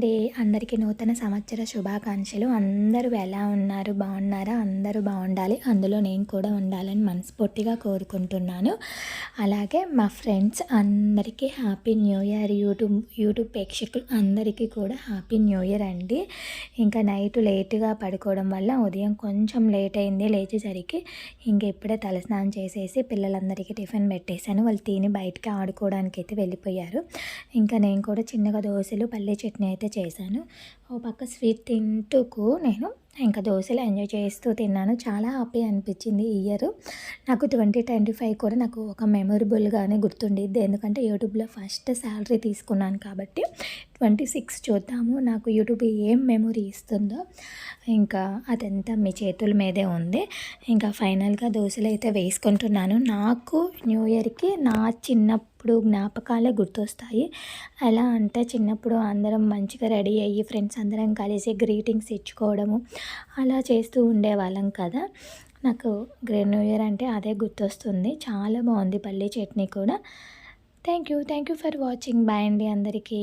అందరికీ నూతన సంవత్సర శుభాకాంక్షలు. అందరూ ఎలా ఉన్నారు? బాగున్నారా? అందరూ బాగుండాలి, అందులో నేను కూడా ఉండాలని మనస్ఫూర్తిగా కోరుకుంటున్నాను. అలాగే మా ఫ్రెండ్స్ అందరికీ హ్యాపీ న్యూ ఇయర్. యూట్యూబ్ ప్రేక్షకులు అందరికీ కూడా హ్యాపీ న్యూ ఇయర్ అండి. ఇంకా నైట్ లేటుగా పడుకోవడం వల్ల ఉదయం కొంచెం లేట్ అయింది. లేచేసరికి ఇంక ఇప్పుడే తలస్నానం చేసేసి పిల్లలందరికీ టిఫిన్ పెట్టేశాను. వాళ్ళు తిని బయటకి ఆడుకోవడానికి అయితే వెళ్ళిపోయారు. ఇంకా నేను కూడా చిన్నగా దోశలు పల్లీ చట్నీ అయితే చేశాను. ఓ పక్క స్వీట్ తింటూకు నేను ఇంకా దోశలు ఎంజాయ్ చేస్తూ తిన్నాను. చాలా హ్యాపీ అనిపించింది ఈ ఇయర్. నాకు 2025 కూడా నాకు ఒక మెమొరబుల్గానే గుర్తుండిద్ది. ఎందుకంటే యూట్యూబ్లో ఫస్ట్ శాలరీ తీసుకున్నాను కాబట్టి 26 చూద్దాము నాకు యూట్యూబ్ ఏం మెమొరీ ఇస్తుందో. ఇంకా అదంతా మీ చేతుల మీదే ఉంది. ఇంకా ఫైనల్గా దోశలు అయితే వేసుకుంటున్నాను. నాకు న్యూ ఇయర్కి నా చిన్నప్పుడు జ్ఞాపకాలే గుర్తొస్తాయి. ఎలా అంటే చిన్నప్పుడు అందరం మంచిగా రెడీ అయ్యి ఫ్రెండ్స్ అందరం కలిసి గ్రీటింగ్స్ ఇచ్చుకోవడము అలా చేస్తూ ఉండేవాళ్ళం కదా. నాకు న్యూ ఇయర్ అంటే అదే గుర్తొస్తుంది. చాలా బాగుంది పల్లీ చట్నీ కూడా. Thank you for watching. Bye అండి అందరికీ.